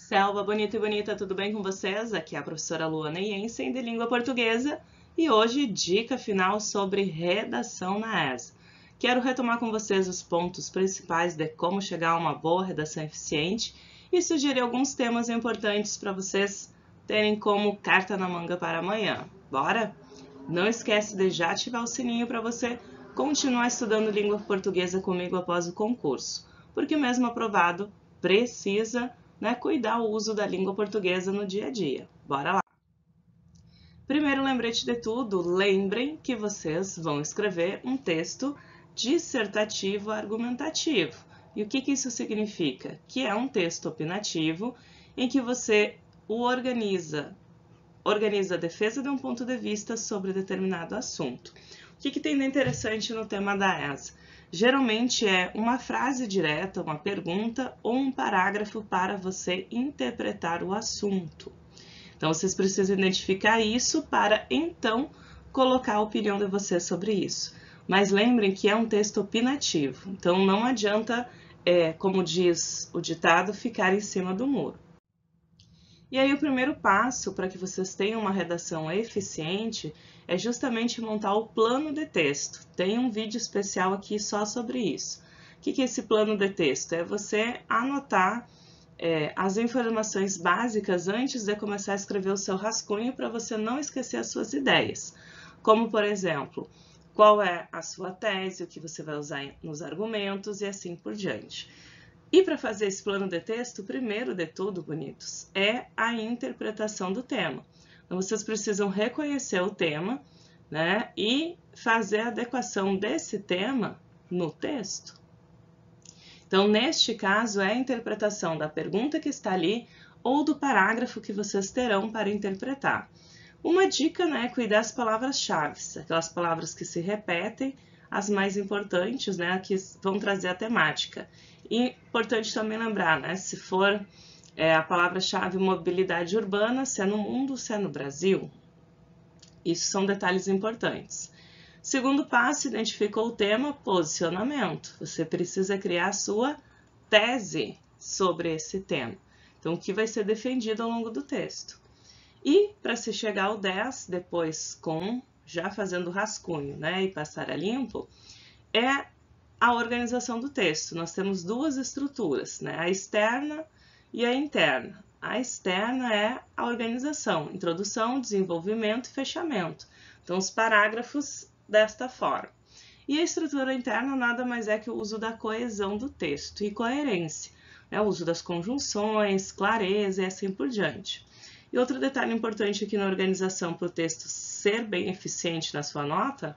Selva bonita e bonita, tudo bem com vocês? Aqui é a professora Luana Jensen de Língua Portuguesa e hoje dica final sobre redação na ESA. Quero retomar com vocês os pontos principais de como chegar a uma boa redação eficiente e sugerir alguns temas importantes para vocês terem como carta na manga para amanhã. Bora? Não esquece de já ativar o sininho para você continuar estudando língua portuguesa comigo após o concurso, porque mesmo aprovado precisa cuidar o uso da língua portuguesa no dia a dia. Bora lá! Primeiro lembrete de tudo, lembrem que vocês vão escrever um texto dissertativo argumentativo. E o que isso significa? Que é um texto opinativo em que você o organiza a defesa de um ponto de vista sobre determinado assunto. O que tem de interessante no tema da ESA? Geralmente é uma frase direta, uma pergunta ou um parágrafo para você interpretar o assunto. Então, vocês precisam identificar isso para, então, colocar a opinião de vocês sobre isso. Mas lembrem que é um texto opinativo, então não adianta, como diz o ditado, ficar em cima do muro. E aí o primeiro passo para que vocês tenham uma redação eficiente é justamente montar o plano de texto. Tem um vídeo especial aqui só sobre isso. O que é esse plano de texto? É você anotar as informações básicas antes de começar a escrever o seu rascunho para você não esquecer as suas ideias. Como, por exemplo, qual é a sua tese, o que você vai usar nos argumentos e assim por diante. E para fazer esse plano de texto, o primeiro de tudo, bonitos, é a interpretação do tema. Então, vocês precisam reconhecer o tema, né, e fazer a adequação desse tema no texto. Então, neste caso, é a interpretação da pergunta que está ali ou do parágrafo que vocês terão para interpretar. Uma dica, né, é cuidar das palavras-chave, aquelas palavras que se repetem, as mais importantes, né, que vão trazer a temática. E importante também lembrar, né, se for a palavra-chave mobilidade urbana, se é no mundo, se é no Brasil. Isso são detalhes importantes. Segundo passo, identificou o tema, posicionamento. Você precisa criar a sua tese sobre esse tema. Então, o que vai ser defendido ao longo do texto. E, para se chegar ao 10, depois já fazendo rascunho, né, e passar a limpo, é a organização do texto. Nós temos duas estruturas, né, a externa e a interna. A externa é a organização, introdução, desenvolvimento e fechamento. Então, os parágrafos desta forma. E a estrutura interna nada mais é que o uso da coesão do texto e coerência, né, o uso das conjunções, clareza e assim por diante. E outro detalhe importante aqui na organização para o texto ser bem eficiente na sua nota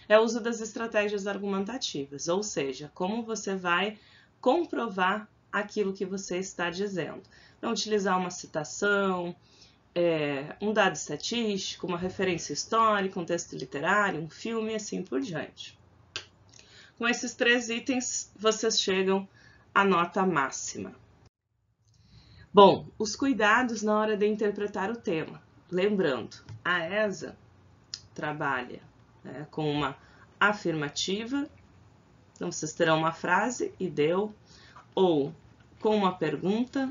é o uso das estratégias argumentativas, ou seja, como você vai comprovar aquilo que você está dizendo. Então, utilizar uma citação, um dado estatístico, uma referência histórica, um texto literário, um filme e assim por diante. Com esses 3 itens, vocês chegam à nota máxima. Bom, os cuidados na hora de interpretar o tema. Lembrando, a ESA trabalha com uma afirmativa, então vocês terão uma frase e deu, ou com uma pergunta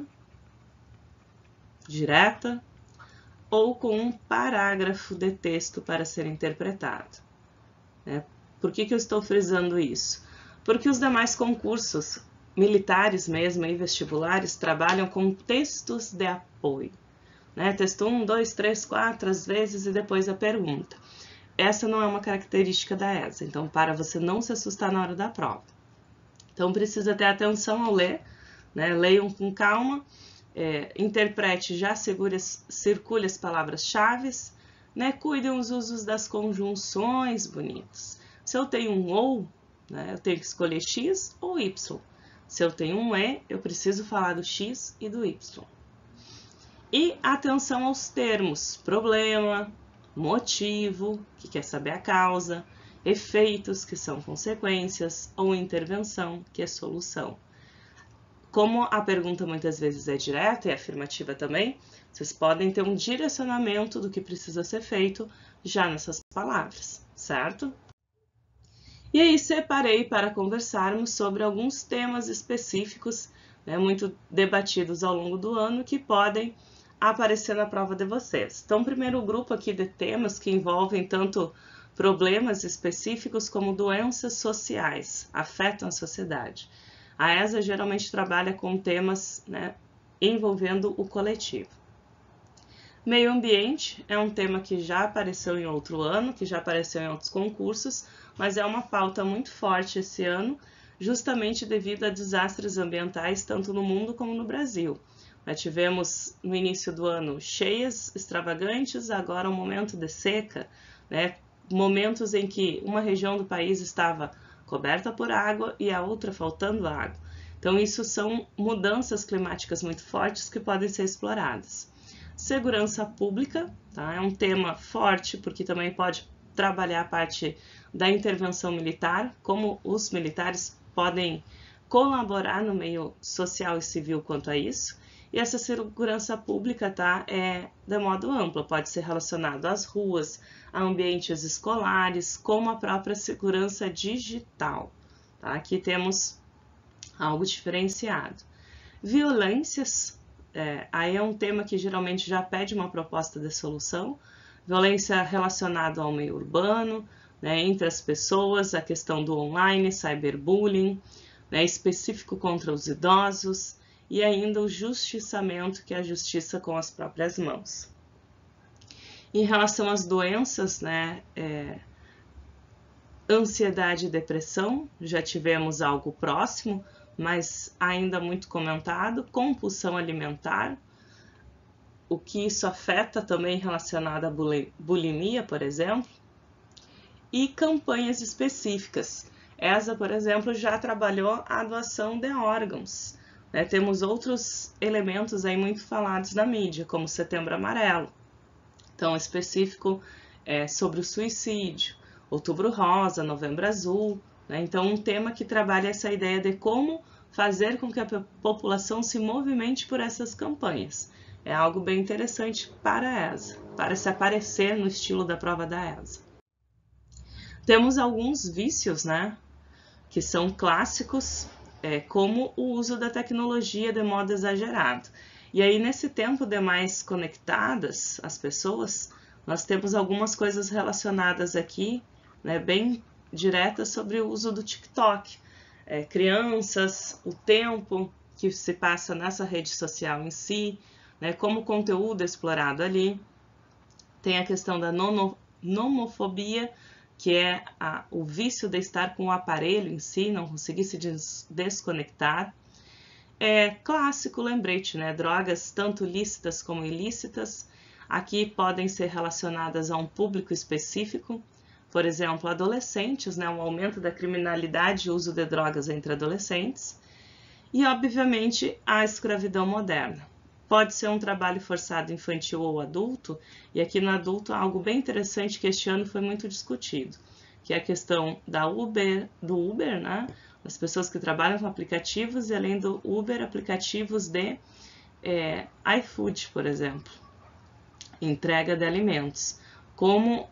direta, ou com um parágrafo de texto para ser interpretado. Por que eu estou frisando isso? Porque os demais concursos militares mesmo e vestibulares trabalham com textos de apoio. Texto 1, 2, 3, 4, às vezes, e depois a pergunta. Essa não é uma característica da ESA, então para você não se assustar na hora da prova. Então precisa ter atenção ao ler, leiam com calma, interprete, já circule as palavras-chave, cuidem os usos das conjunções bonitas. Se eu tenho um ou, eu tenho que escolher x ou y. Se eu tenho um e, eu preciso falar do x e do y. E atenção aos termos, problema, motivo, que quer saber a causa, efeitos, que são consequências, ou intervenção, que é solução. Como a pergunta muitas vezes é direta e afirmativa também, vocês podem ter um direcionamento do que precisa ser feito já nessas palavras, certo? E aí separei para conversarmos sobre alguns temas específicos né, muito debatidos ao longo do ano, que podem aparecer na prova de vocês. Então, primeiro grupo aqui de temas que envolvem tanto problemas específicos como doenças sociais, afetam a sociedade. A ESA geralmente trabalha com temas, né, envolvendo o coletivo. Meio ambiente é um tema que já apareceu em outro ano, que já apareceu em outros concursos, mas é uma pauta muito forte esse ano, justamente devido a desastres ambientais tanto no mundo como no Brasil. Nós tivemos no início do ano cheias extravagantes, agora um momento de seca, né? Momentos em que uma região do país estava coberta por água e a outra faltando água. Então, isso são mudanças climáticas muito fortes que podem ser exploradas. Segurança pública, tá? É um tema forte porque também pode trabalhar a parte da intervenção militar, como os militares podem colaborar no meio social e civil quanto a isso. E essa segurança pública, tá, é de modo amplo, pode ser relacionado às ruas, a ambientes escolares, como a própria segurança digital. Tá? Aqui temos algo diferenciado. Violências, aí é um tema que geralmente já pede uma proposta de solução. Violência relacionada ao meio urbano, né, entre as pessoas, a questão do online, cyberbullying, né, específico contra os idosos, e ainda o justiçamento, que é a justiça com as próprias mãos. Em relação às doenças, né, ansiedade e depressão, já tivemos algo próximo, mas ainda muito comentado. Compulsão alimentar, o que isso afeta também relacionado à bulimia, por exemplo. E campanhas específicas. ESA, por exemplo, já trabalhou a doação de órgãos. Temos outros elementos aí muito falados na mídia, como Setembro Amarelo. Então, específico sobre o suicídio, Outubro Rosa, Novembro Azul. Né? Então, um tema que trabalha essa ideia de como fazer com que a população se movimente por essas campanhas. É algo bem interessante para a ESA, para se aparecer no estilo da prova da ESA. Temos alguns vícios, né, que são clássicos, como o uso da tecnologia de modo exagerado. E aí, nesse tempo de mais conectadas as pessoas, nós temos algumas coisas relacionadas aqui, né, bem diretas sobre o uso do TikTok. Crianças, o tempo que se passa nessa rede social em si, né, como o conteúdo é explorado ali. Tem a questão da nomofobia, que é o vício de estar com o aparelho em si, não conseguir se desconectar. Clássico lembrete, né? Drogas tanto lícitas como ilícitas, aqui podem ser relacionadas a um público específico, por exemplo, adolescentes, né? Um aumento da criminalidade e uso de drogas entre adolescentes, e obviamente a escravidão moderna. Pode ser um trabalho forçado infantil ou adulto, e aqui no adulto algo bem interessante que este ano foi muito discutido, que é a questão do Uber, né? As pessoas que trabalham com aplicativos, e além do Uber, aplicativos de iFood, por exemplo, entrega de alimentos. Como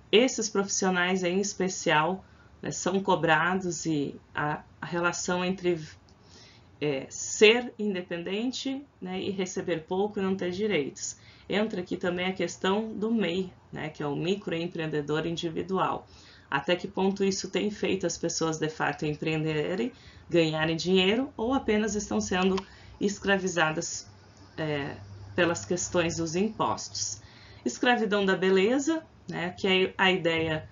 esses profissionais em especial, né, são cobrados, e a relação entre ser independente, né, e receber pouco e não ter direitos. Entra aqui também a questão do MEI, né, que é o microempreendedor individual. Até que ponto isso tem feito as pessoas de fato empreenderem, ganharem dinheiro, ou apenas estão sendo escravizadas pelas questões dos impostos. Escravidão da beleza, né, que é a ideia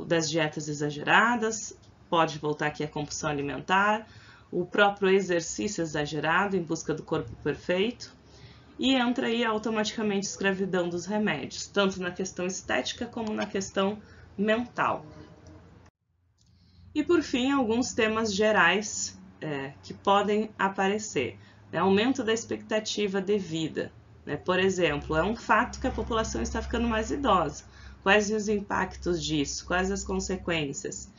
das dietas exageradas, pode voltar aqui a compulsão alimentar, o próprio exercício exagerado em busca do corpo perfeito, e entra aí automaticamente a escravidão dos remédios, tanto na questão estética como na questão mental. E por fim, alguns temas gerais que podem aparecer. Aumento da expectativa de vida. Por exemplo, é um fato que a população está ficando mais idosa. Quais os impactos disso? Quais as consequências?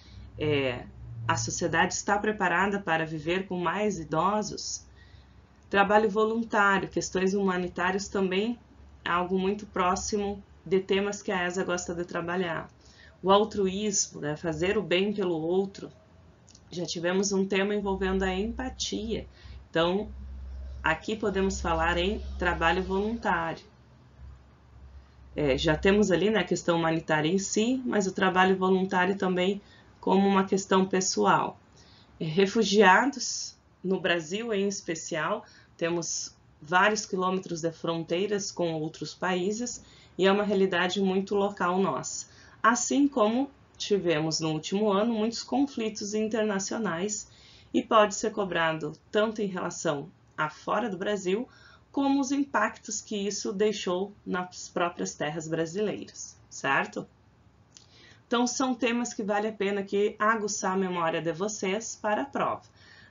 A sociedade está preparada para viver com mais idosos? Trabalho voluntário, questões humanitárias também é algo muito próximo de temas que a ESA gosta de trabalhar. O altruísmo, né, fazer o bem pelo outro. Já tivemos um tema envolvendo a empatia. Então, aqui podemos falar em trabalho voluntário. Já temos ali, né, a questão humanitária em si, mas o trabalho voluntário também como uma questão pessoal. Refugiados, no Brasil em especial, temos vários quilômetros de fronteiras com outros países e é uma realidade muito local nossa. Assim como tivemos no último ano muitos conflitos internacionais e pode ser cobrado tanto em relação a fora do Brasil, como os impactos que isso deixou nas próprias terras brasileiras, certo? Então, são temas que vale a pena que aguçar a memória de vocês para a prova.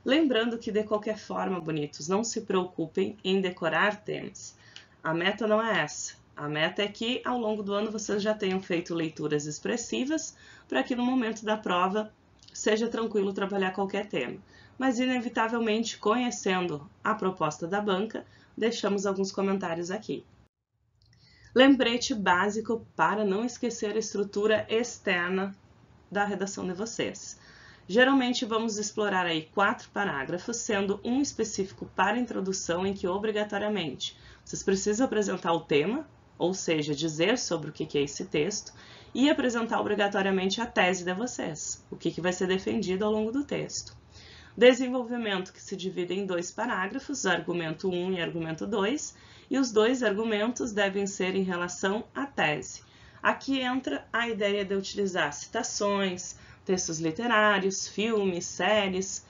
Lembrando que, de qualquer forma, bonitos, não se preocupem em decorar temas. A meta não é essa. A meta é que, ao longo do ano, vocês já tenham feito leituras expressivas para que, no momento da prova, seja tranquilo trabalhar qualquer tema. Mas, inevitavelmente, conhecendo a proposta da banca, deixamos alguns comentários aqui. Lembrete básico para não esquecer a estrutura externa da redação de vocês. Geralmente vamos explorar aí 4 parágrafos, sendo um específico para a introdução, em que obrigatoriamente vocês precisam apresentar o tema, ou seja, dizer sobre o que é esse texto, e apresentar obrigatoriamente a tese de vocês, o que vai ser defendido ao longo do texto. Desenvolvimento que se divide em 2 parágrafos, argumento 1 e argumento 2, e os 2 argumentos devem ser em relação à tese. Aqui entra a ideia de utilizar citações, textos literários, filmes, séries,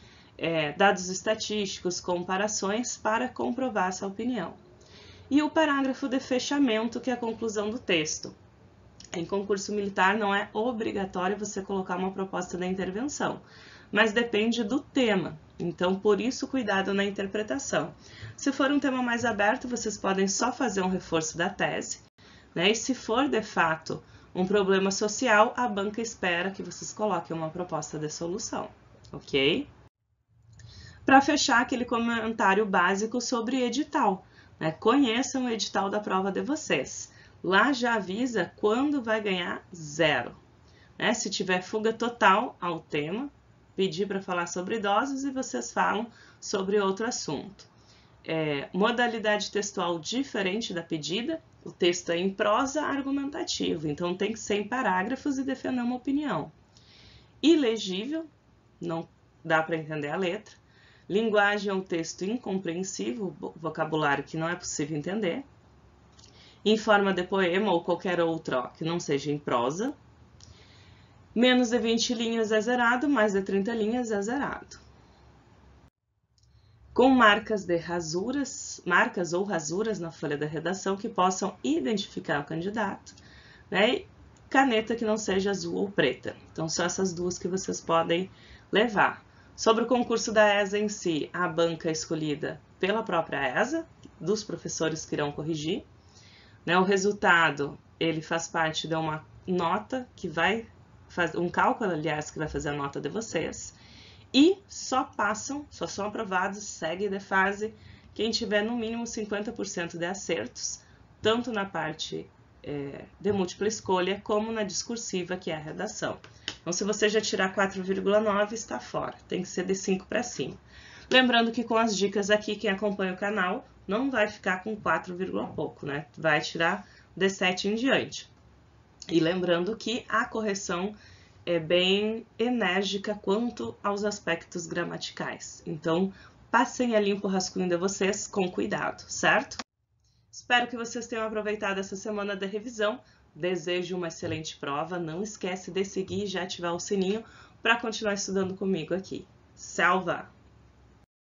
dados estatísticos, comparações para comprovar essa opinião. E o parágrafo de fechamento, que é a conclusão do texto. Em concurso militar não é obrigatório você colocar uma proposta de intervenção, mas depende do tema. Então, por isso, cuidado na interpretação. Se for um tema mais aberto, vocês podem só fazer um reforço da tese, né? E se for, de fato, um problema social, a banca espera que vocês coloquem uma proposta de solução, ok? Para fechar, aquele comentário básico sobre edital, né? Conheçam o edital da prova de vocês. Lá já avisa quando vai ganhar 0. Né? Se tiver fuga total ao tema, pedir para falar sobre idosos e vocês falam sobre outro assunto. Modalidade textual diferente da pedida, o texto é em prosa argumentativo, então tem que ser em parágrafos e defender uma opinião. Ilegível, não dá para entender a letra. Linguagem é um texto incompreensivo, vocabulário que não é possível entender. Em forma de poema ou qualquer outro que não seja em prosa. Menos de 20 linhas é zerado, mais de 30 linhas é zerado. Com marcas de rasuras, marcas ou rasuras na folha da redação que possam identificar o candidato, né? E caneta que não seja azul ou preta. Então, são essas 2 que vocês podem levar. Sobre o concurso da ESA em si, a banca é escolhida pela própria ESA, dos professores que irão corrigir. Né? O resultado, ele faz parte de uma nota que vai um cálculo, aliás, que vai fazer a nota de vocês, e só são aprovados, segue de fase, quem tiver no mínimo 50% de acertos, tanto na parte de múltipla escolha, como na discursiva, que é a redação. Então, se você já tirar 4,9, está fora, tem que ser de 5 para cima. Lembrando que com as dicas aqui, quem acompanha o canal não vai ficar com 4, pouco, né? Vai tirar de 7 em diante. E lembrando que a correção é bem enérgica quanto aos aspectos gramaticais. Então, passem a limpo o rascunho de vocês com cuidado, certo? Espero que vocês tenham aproveitado essa semana da revisão. Desejo uma excelente prova. Não esquece de seguir e já ativar o sininho para continuar estudando comigo aqui. Salva!